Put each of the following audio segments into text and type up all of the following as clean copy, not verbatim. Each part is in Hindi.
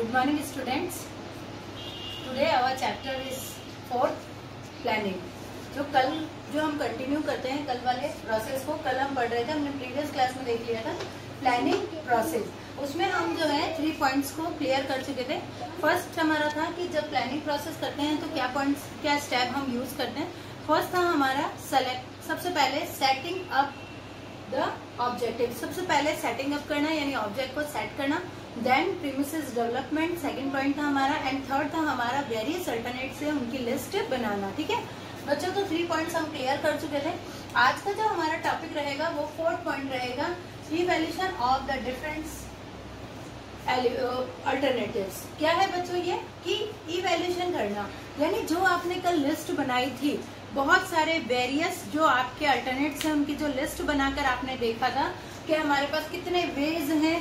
Good morning students. Today our chapter is 4th planning. जो हम कंटिन्यू करते हैं कल वाले प्रोसेस को, कल हम पढ़ रहे थे, हमने प्रीवियस क्लास में देख लिया था प्लानिंग प्रोसेस। उसमें हम जो है 3 पॉइंट्स को क्लियर कर चुके थे। फर्स्ट हमारा था कि जब प्लानिंग प्रोसेस करते हैं तो क्या स्टेप हम यूज करते हैं। फर्स्ट था हमारा सबसे पहले सेटिंग अप द ऑब्जेक्टिव, सबसे पहले सेटिंग अप करना यानी ऑब्जेक्ट को सेट करना। Then premises development second point था हमारा, एंड थर्ड था हमारा वेरियस अल्टरनेट से उनकी लिस्ट बनाना। ठीक है बच्चों, तो 3 पॉइंट्स हम क्लियर कर चुके थे। आज का जो हमारा टॉपिक रहेगा वो 4th पॉइंट रहेगा, evaluation of the different alternatives. क्या है बच्चों ये कि इवैल्यूएशन करना, यानी जो आपने कल लिस्ट बनाई थी, बहुत सारे वेरियस जो आपके अल्टरनेट्स हैं उनकी जो लिस्ट बनाकर आपने देखा था कि हमारे पास कितने वेज हैं,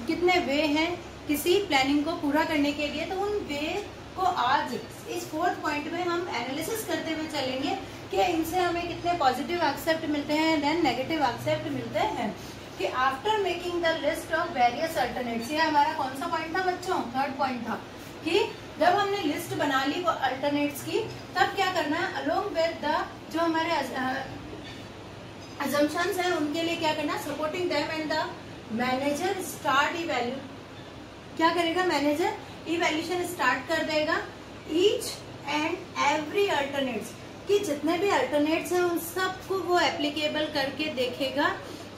कितने वे हैं किसी प्लानिंग को पूरा करने के लिए। तो उन वे को आज इस 4th पॉइंट में हम एनालिसिस करते हुए चलेंगे कि इनसे हमें कितने पॉजिटिव एक्सेप्ट मिलते हैं, देन नेगेटिव एक्सेप्ट मिलते हैं। कि after making the list of various alternates, ये हमारा कौन सा पॉइंट था बच्चों? 3rd पॉइंट था कि जब हमने लिस्ट बना ली वो अल्टरनेट्स की, तब क्या करना है, अलोंग विद द जो हमारे अजम्पशंस हैं उनके लिए क्या करना, supporting them and the manager start evaluate. क्या करेगा मैनेजर? इवैल्यूएशन स्टार्ट कर देगा ईच एंड एवरी अल्टरनेट्स, कि जितने भी अल्टरनेट्स हैं उन सबको वो एप्लीकेबल करके देखेगा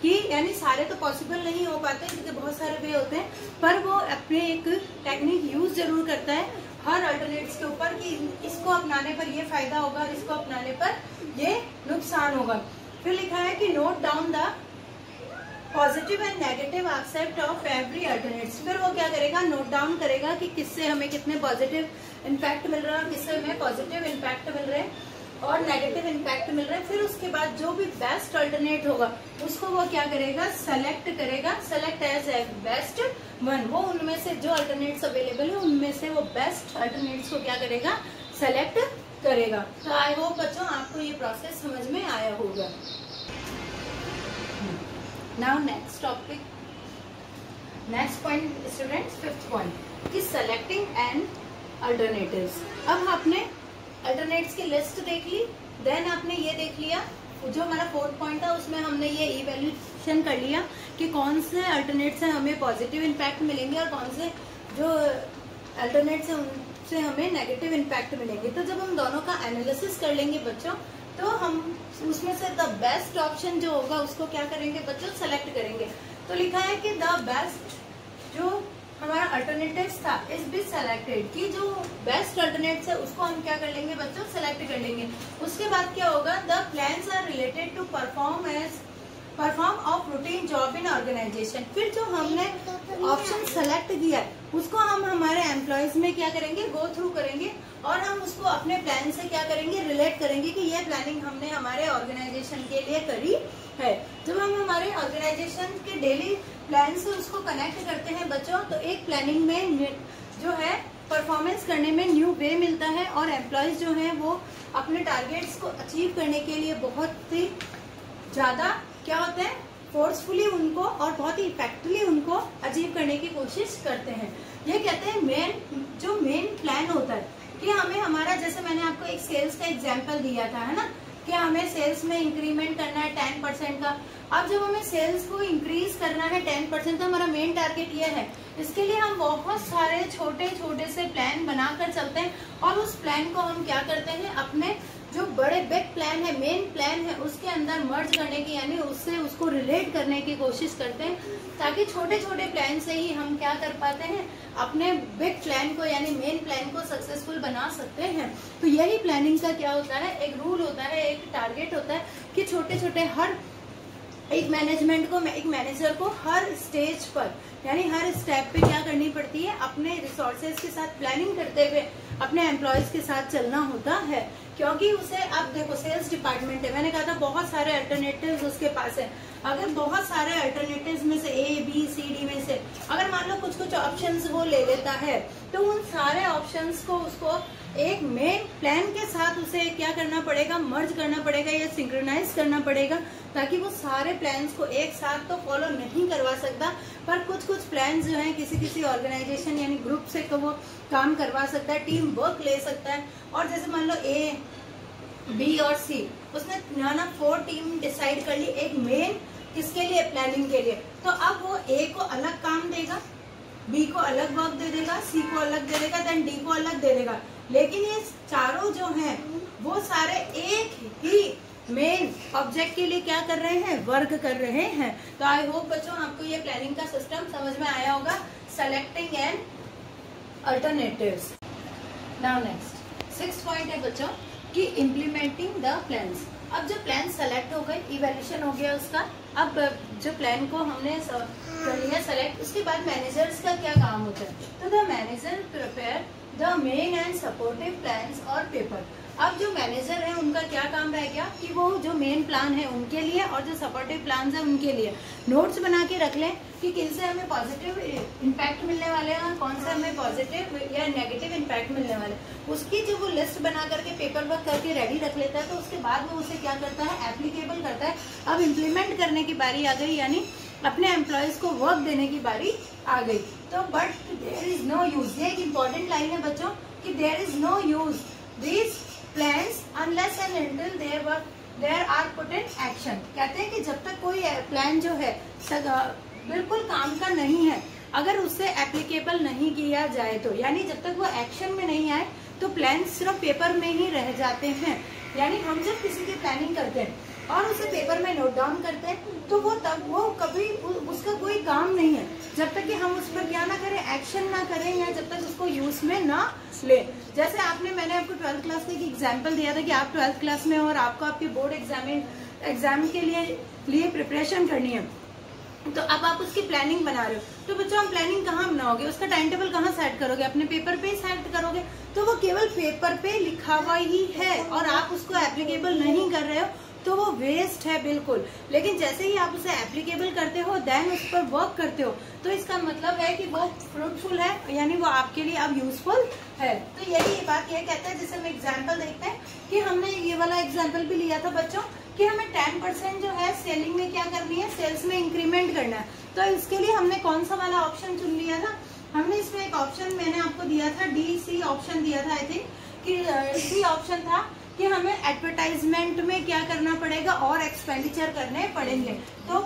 कि, यानी सारे तो पॉसिबल नहीं हो पाते क्योंकि बहुत सारे वे होते हैं, पर वो अपने एक टेक्निक यूज जरूर करता है हर अल्टरनेट्स के ऊपर कि इसको अपनाने पर ये फायदा होगा और इसको अपनाने पर ये नुकसान होगा। फिर लिखा है कि note down the positive and negative except of every alternates. फिर वो क्या करेगा, नोट डाउन करेगा कि किससे हमें कितने पॉजिटिव इम्पैक्ट मिल रहा है, किससे हमें पॉजिटिव इम्पैक्ट मिल रहे हैं और नेगेटिव इम्पैक्ट मिल रहा है। फिर उसके बाद जो भी बेस्ट अल्टरनेट होगा उसको वो क्या करेगा, सेलेक्ट करेगा, select as a best one. वो उनमें से जो अल्टरनेट्स अवेलेबल है उनमें से वो बेस्ट अल्टरनेट्स को क्या करेगा, सेलेक्ट करेगा। तो आई होप बच्चों आपको ये प्रोसेस समझ में आया होगा। Now next topic, next point students, 5th point कि सेलेक्टिंग एंड अल्टरनेटिव्स। अब आपने अल्टरनेट्स की लिस्ट देख ली, देन आपने ये देख लिया जो हमारा 4th पॉइंट था उसमें हमने ये इवैल्यूएशन कर लिया कि कौन से अल्टरनेट से हमें पॉजिटिव इम्पैक्ट मिलेंगे और कौन से जो अल्टरनेट्स हैं उनसे हमें नेगेटिव इम्पैक्ट मिलेंगे। तो जब हम दोनों का एनालिसिस कर लेंगे बच्चों, तो हम उसमें से द बेस्ट ऑप्शन जो होगा उसको क्या करेंगे बच्चों, सेलेक्ट करेंगे। तो लिखा है कि द बेस्ट जो हमारा अल्टरनेटिव्स था इज बी सेलेक्टेड, कि जो बेस्ट अल्टरनेट्स है उसको हम क्या कर लेंगे बच्चों, सेलेक्ट कर लेंगे। उसके बाद क्या होगा, the plans are related to perform of routine job in organisation. फिर जो हमने ऑप्शन सेलेक्ट किया है उसको हम हमारे एम्प्लॉयज में क्या करेंगे, गो थ्रू करेंगे और हम उसको अपने प्लान से क्या करेंगे, रिलेट करेंगे कि ये प्लानिंग हमने हमारे ऑर्गेनाइजेशन के लिए करी है। जब हम हमारे ऑर्गेनाइजेशन के डेली प्लान से उसको कनेक्ट करते हैं बच्चों, तो एक प्लानिंग में जो है परफॉर्मेंस करने में न्यू वे मिलता है और एम्प्लॉयज जो है वो अपने टारगेट्स को अचीव करने के लिए बहुत ही ज्यादा क्या होते हैं, फोर्सफुली उनको और बहुत ही इफेक्टिवली उनको अचीव करने की कोशिश करते हैं। ये कहते हैं मेन प्लान होता है कि हमें हमारा, जैसे मैंने आपको एक सेल्स का एग्जांपल दिया था है ना, कि हमें सेल्स में इंक्रीमेंट करना है 10% का। अब जब हमें सेल्स को इंक्रीज करना है 10%, तो हमारा मेन टारगेट ये है। इसके लिए हम बहुत सारे छोटे छोटे से प्लान बनाकर चलते हैं और उस प्लान को हम क्या करते हैं, अपने जो बड़े बिग प्लान है, मेन प्लान है, उसके अंदर मर्ज करने की, यानी उससे उसको रिलेट करने की कोशिश करते हैं, ताकि छोटे छोटे प्लान से ही हम क्या कर पाते हैं, अपने बिग प्लान को यानी मेन प्लान को सक्सेसफुल बना सकते हैं। तो यही प्लानिंग का क्या होता है, एक रूल होता है, एक टारगेट होता है कि छोटे छोटे हर एक मैनेजर को हर स्टेज पर यानी हर स्टेप पे क्या करनी पड़ती है, अपने रिसोर्सेज के साथ प्लानिंग करते हुए अपने एम्प्लॉयज के साथ चलना होता है। क्योंकि उसे, अब देखो सेल्स डिपार्टमेंट है, मैंने कहा था बहुत सारे अल्टरनेटिव्स उसके पास है। अगर बहुत सारे अल्टरनेटिव्स में से ABCD में से अगर मान लो कुछ ऑप्शंस वो ले लेता है, तो उन सारे ऑप्शंस को उसको एक मेन प्लान के साथ उसे क्या करना पड़ेगा, मर्ज करना पड़ेगा या सिंक्रोनाइज करना पड़ेगा, ताकि वो सारे प्लान्स को एक साथ तो फॉलो नहीं करवा सकता, पर कुछ कुछ प्लान्स जो है किसी किसी ऑर्गेनाइजेशन यानी ग्रुप से वो काम करवा सकता है, टीम वर्क ले सकता है। और जैसे मान लो ए, बी और सी, उसने ना 4 टीम डिसाइड कर ली एक मेन किसके लिए, प्लानिंग के लिए। तो अब वो ए को अलग काम देगा, बी को अलग वर्क दे देगा, सी को अलग दे देगा, देन डी को अलग दे देगा। लेकिन ये चारों जो हैं वो सारे एक ही मेन ऑब्जेक्ट के लिए क्या कर रहे हैं, वर्क कर रहे हैं। तो आई होप बच्चों आपको ये प्लानिंग का सिस्टम समझ में आया होगा, selecting and alternatives. Now next 6th point है बच्चों कि इम्प्लीमेंटिंग द प्लान्स। अब जो प्लान सेलेक्ट हो गए, इवैल्यूएशन हो गया उसका, अब जो प्लान को हमने कर लिया सेलेक्ट, उसके बाद मैनेजर्स का क्या काम होता है। तो the manager prepare the main and supportive plans और पेपर। अब जो मैनेजर है उनका क्या काम रह गया कि वो जो मेन प्लान है उनके लिए और जो सपोर्टिव प्लान है उनके लिए नोट्स बना के रख लें कि किनसे हमें पॉजिटिव इम्पैक्ट मिलने वाले हैं और कौन से हमें पॉजिटिव या नेगेटिव इम्पैक्ट मिलने वाले हैं। उसकी जो वो लिस्ट बना करके पेपर वर्क करके रेडी रख लेता है, तो उसके बाद वो उसे क्या करता है, एप्लीकेबल करता है। अब इम्प्लीमेंट करने की बारी आ गई, यानी अपने एम्प्लॉयज को वर्क देने की बारी आ गई। तो but there is no use, ये एक इम्पॉर्टेंट लाइन है बच्चों कि there is no use this plans unless and until there are put in action. कहते हैं कि जब तक कोई प्लान जो है बिल्कुल काम का नहीं है, अगर उससे एप्लीकेबल नहीं किया जाए तो, यानी जब तक वो एक्शन में नहीं आए तो प्लान सिर्फ पेपर में ही रह जाते हैं। यानी हम जब किसी की प्लानिंग करते हैं और उसे पेपर में नोट डाउन करते हैं तो वो कभी उसका कोई काम नहीं है जब तक कि हम उस पर क्या ना करें, एक्शन ना करें, या जब तक उसको यूज में ना ले। जैसे मैंने आपको 12th क्लास का एक एग्जाम्पल दिया था कि आप 12th क्लास में और आपको आपके बोर्ड एग्जाम के लिए प्रिपरेशन करनी है, तो अब आप उसकी प्लानिंग बना रहे हो। तो बच्चों आप प्लानिंग कहाँ बनाओगे, उसका टाइम टेबल कहाँ सेट करोगे, अपने पेपर पे ही सेट करोगे। तो वो केवल पेपर पे लिखा हुआ ही है और आप उसको एप्लीकेबल नहीं कर रहे हो, तो वो वेस्ट है बिल्कुल। लेकिन जैसे ही आप उसे एप्लीकेबल करते हो, देन उस पर वर्क करते हो, तो इसका मतलब है कि वो फ्रूटफुल है, यानी वो आपके लिए अब यूजफुल है। तो यही बात ये कहता है, जैसे हम एग्जाम्पल देखते हैं कि हमने ये वाला एग्जाम्पल भी लिया था बच्चों कि हमें 10% जो है सेलिंग में क्या करनी है, सेल्स में इंक्रीमेंट करना है। तो इसके लिए हमने कौन सा वाला ऑप्शन चुन लिया था, हमने इसमें एक ऑप्शन मैंने आपको दिया था, DC ऑप्शन दिया था आई थिंक, कि सी ऑप्शन था कि हमें एडवर्टाइजमेंट में क्या करना पड़ेगा और एक्सपेंडिचर करने पड़ेंगे। तो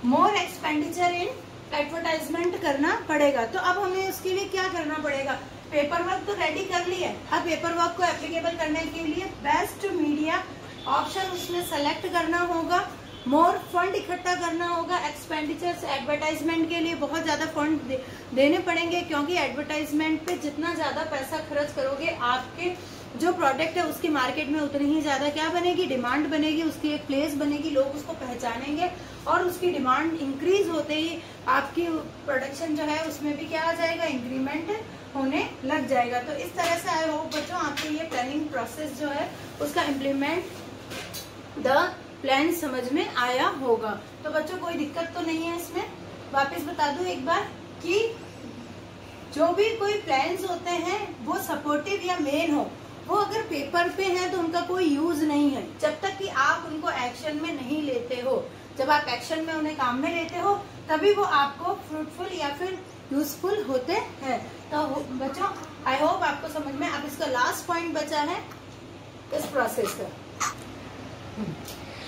मोर एक्सपेंडिचर इन एडवर्टाइजमेंट करना पड़ेगा। तो अब हमें उसके लिए क्या करना पड़ेगा, पेपर वर्क तो रेडी कर लिया है, अब पेपर वर्क को एप्लीकेबल करने के लिए बेस्ट मीडिया ऑप्शन उसमें सेलेक्ट करना होगा, मोर फंड इकट्ठा करना होगा, एक्सपेंडिचर्स एडवर्टाइजमेंट के लिए बहुत ज्यादा फंड देने पड़ेंगे, क्योंकि एडवर्टाइजमेंट पे जितना ज्यादा पैसा खर्च करोगे आपके जो प्रोडक्ट है उसकी मार्केट में उतनी ही ज्यादा क्या बनेगी, डिमांड बनेगी, उसकी एक प्लेस बनेगी, लोग उसको पहचानेंगे और उसकी डिमांड इंक्रीज होते ही आपकी प्रोडक्शन जो है उसमें भी क्या आ जाएगा, इंक्रीमेंट होने लग जाएगा। तो इस तरह से आई होप बच्चों आपको ये प्लानिंग प्रोसेस जो है उसका इम्प्लीमेंट द प्लान समझ में आया होगा। तो बच्चों कोई दिक्कत तो नहीं है इसमें। वापस बता दूं एक बार कि जो भी कोई प्लान्स होते हैं वो सपोर्टिव या मेन हो, वो अगर पेपर पे है तो उनका कोई यूज नहीं है जब तक कि आप उनको एक्शन में नहीं लेते हो। जब आप एक्शन में उन्हें काम में लेते हो तभी वो आपको फ्रूटफुल या फिर यूजफुल होते हैं। तो बच्चों आई होप आपको समझ में। अब इसका लास्ट पॉइंट बचा है इस प्रोसेस का।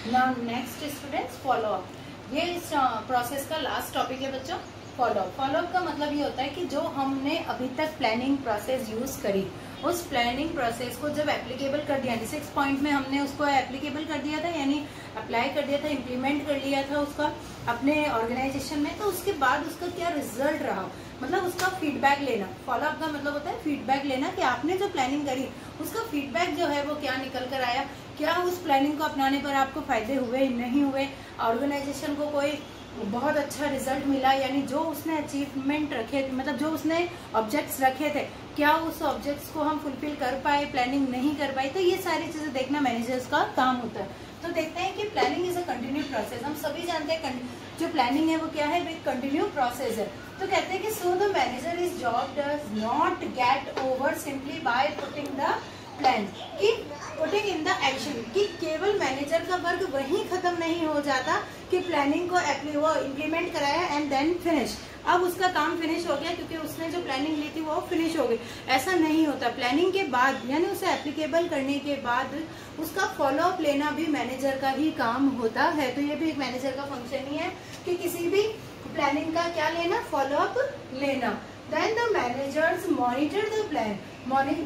Now next students follow up. ये इस प्रोसेस का लास्ट टॉपिक है बच्चों, फॉलो अप। फॉलो अप का मतलब ये होता है कि जो हमने अभी तक प्लानिंग प्रोसेस यूज करी, उस प्लानिंग प्रोसेस को जब एप्लीकेबल कर दिया, 6 पॉइंट में हमने उसको एप्लीकेबल कर दिया था, यानी अप्लाई कर दिया था, इम्प्लीमेंट कर लिया था उसका अपने ऑर्गेनाइजेशन में, तो उसके बाद उसका क्या रिजल्ट रहा, मतलब उसका फीडबैक लेना। फॉलो अप का मतलब होता है फीडबैक लेना कि आपने जो प्लानिंग करी उसका फीडबैक जो है वो क्या निकल कर आया, क्या उस प्लानिंग को अपनाने पर आपको फायदे हुए नहीं हुए, ऑर्गेनाइजेशन को कोई बहुत अच्छा रिजल्ट मिला, यानी जो उसने अचीवमेंट रखे, मतलब जो उसने ऑब्जेक्ट्स रखे थे, क्या उस ऑब्जेक्ट्स को हम फुलफिल कर पाए, प्लानिंग नहीं कर पाए। तो ये सारी चीजें देखना मैनेजर्स का काम होता है। तो देखते हैं कि planning is a continue process. हम सभी जानते हैं जो प्लानिंग है वो क्या है, एक कंटिन्यू प्रोसेस है। तो कहते हैं कि so the manager is job does not get over simply by putting the plan, कि पुटिंग इन द एक्शन, कि केवल मैनेजर का वर्क वहीं खत्म नहीं हो जाता कि प्लानिंग को वो इम्प्लीमेंट कराया एंड देन फिनिश, अब उसका काम फिनिश हो गया क्योंकि उसने जो प्लानिंग ली थी वो फिनिश हो गई। ऐसा नहीं होता। प्लानिंग के बाद यानी उसे एप्लीकेबल करने के बाद उसका फॉलोअप लेना भी मैनेजर का ही काम होता है। तो ये भी एक मैनेजर का फंक्शन ही है कि किसी भी प्लानिंग का क्या लेना, फॉलोअप लेना। Then the managers monitor the plan,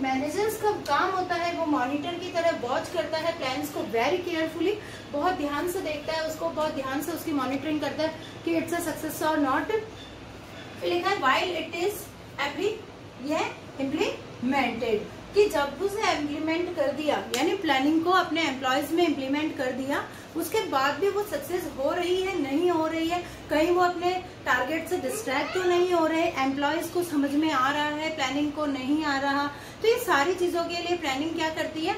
managers का काम होता है वो मॉनिटर की तरह वॉच करता है प्लान्स को वेरी केयरफुली, बहुत ध्यान से देखता है उसको, बहुत ध्यान से उसकी मॉनिटरिंग करता है कि इट्स अ सक्सेस और नॉट। लिखा है व्हाइल इट इज इम्प्लीमेंटेड, कि जब उसे इम्प्लीमेंट कर दिया यानी प्लानिंग को अपने एम्प्लॉयज में इम्प्लीमेंट कर दिया, उसके बाद भी वो सक्सेस हो रही है नहीं हो रही है, कहीं वो अपने टारगेट से डिस्ट्रैक्ट तो नहीं हो रहे, एम्प्लॉयज को समझ में आ रहा है, प्लानिंग को नहीं आ रहा, तो ये सारी चीजों के लिए प्लानिंग क्या करती है।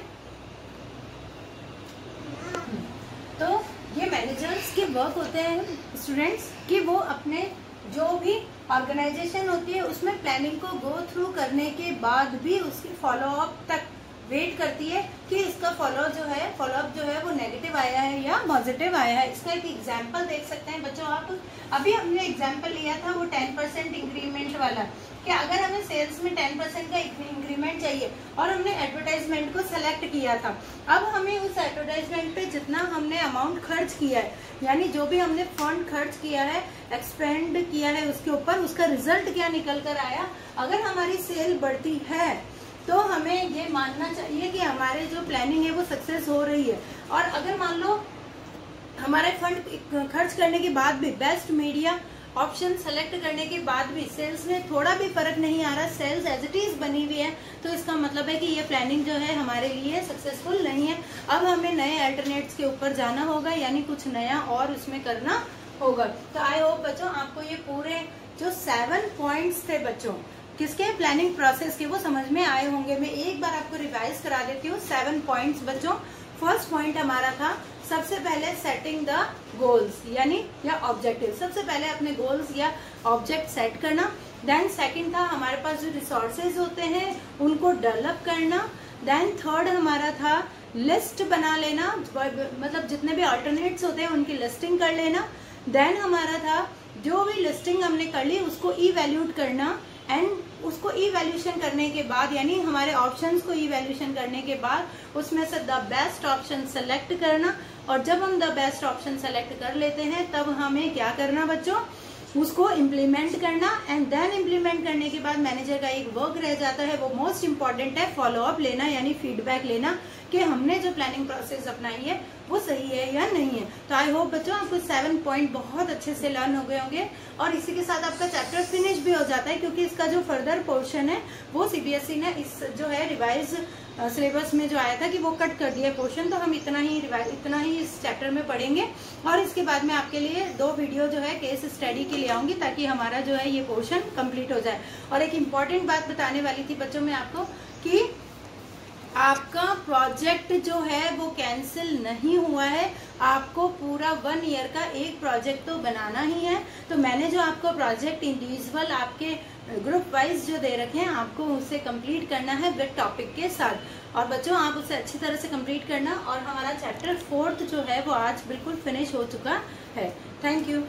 तो ये मैनेजर्स के वर्क होते हैं स्टूडेंट्स कि वो अपने जो भी ऑर्गेनाइजेशन होती है उसमें प्लानिंग को गो थ्रू करने के बाद भी उसकी फॉलोअप तक वेट करती है कि इसका फॉलोअप जो है वो नेगेटिव आया है या पॉजिटिव आया है। इसका एक एग्जांपल देख सकते हैं बच्चों आप, अभी हमने एग्जांपल लिया था वो 10% इंक्रीमेंट वाला, कि अगर हमें सेल्स में 10% का इंक्रीमेंट चाहिए और हमने एडवर्टाइजमेंट को सेलेक्ट किया था, अब हमें उस एडवर्टाइजमेंट पे जितना हमने अमाउंट खर्च किया है यानी जो भी हमने फंड खर्च किया है, एक्सपेंड किया है, उसके ऊपर उसका रिजल्ट क्या निकल कर आया। अगर हमारी सेल बढ़ती है तो हमें ये मानना चाहिए कि हमारे जो प्लानिंग है वो सक्सेस हो रही है। और अगर मान लो हमारे फंड खर्च करने के बाद भी, बेस्ट मीडिया ऑप्शन सेलेक्ट करने के बाद भी सेल्स में थोड़ा भी फर्क नहीं आ रहा, सेल्स एज इट इज बनी हुई है, तो इसका मतलब है कि ये प्लानिंग जो है हमारे लिए सक्सेसफुल नहीं है। अब हमें नए अल्टरनेट्स के ऊपर जाना होगा यानी कुछ नया और उसमें करना होगा। तो आई होप बच्चों आपको ये पूरे जो 7 पॉइंट्स थे बच्चों किसके प्लानिंग प्रोसेस के वो समझ में आए होंगे। मैं एक बार आपको रिवाइज करा देती हूँ 7 पॉइंट्स बच्चों। फर्स्ट पॉइंट हमारा था सबसे पहले सेटिंग द गोल्स यानी या ऑब्जेक्टिव, सबसे पहले अपने गोल्स या ऑब्जेक्ट सेट करना। देन सेकंड था हमारे पास जो रिसोर्सेज होते हैं उनको डेवलप करना। देन थर्ड हमारा था लिस्ट बना लेना, मतलब जितने भी अल्टरनेट्स होते हैं उनकी लिस्टिंग कर लेना। देन हमारा था जो भी लिस्टिंग हमने कर ली उसको इवैल्यूएट करना एंड उसको इवैल्यूएशन करने के बाद यानी हमारे ऑप्शंस को इवैल्यूएशन करने के बाद उसमें से द बेस्ट ऑप्शन सेलेक्ट करना। और जब हम द बेस्ट ऑप्शन सेलेक्ट कर लेते हैं तब हमें क्या करना बच्चों, उसको इम्प्लीमेंट करना। एंड देन इम्प्लीमेंट करने के बाद मैनेजर का एक वर्क रह जाता है, वो मोस्ट इम्पॉर्टेंट है, फॉलोअप लेना यानी फीडबैक लेना कि हमने जो प्लानिंग प्रोसेस अपनाई है वो सही है या नहीं है। तो आई होप बच्चों आपको 7 पॉइंट बहुत अच्छे से लर्न हो गए होंगे और इसी के साथ आपका चैप्टर फिनिश भी हो जाता है, क्योंकि इसका जो फर्दर पोर्शन है वो सीबीएसई ने इस जो है रिवाइज सिलेबस में जो आया था कि वो कट कर दिया पोर्शन, तो हम इतना ही इस चैप्टर में पढ़ेंगे। और इसके बाद में आपके लिए 2 वीडियो जो है केस स्टडी के लिए आऊंगी ताकि हमारा जो है ये पोर्शन कंप्लीट हो जाए। और एक इम्पॉर्टेंट बात बताने वाली थी बच्चों मैं आपको कि आपका प्रोजेक्ट जो है वो कैंसिल नहीं हुआ है, आपको पूरा 1 ईयर का एक प्रोजेक्ट तो बनाना ही है। तो मैंने जो आपको प्रोजेक्ट इंडिविजुअल आपके ग्रुप वाइज जो दे रखे हैं आपको उसे कंप्लीट करना है विद टॉपिक के साथ। और बच्चों आप उसे अच्छी तरह से कंप्लीट करना। और हमारा चैप्टर 4 जो है वो आज बिल्कुल फिनिश हो चुका है। Thank you.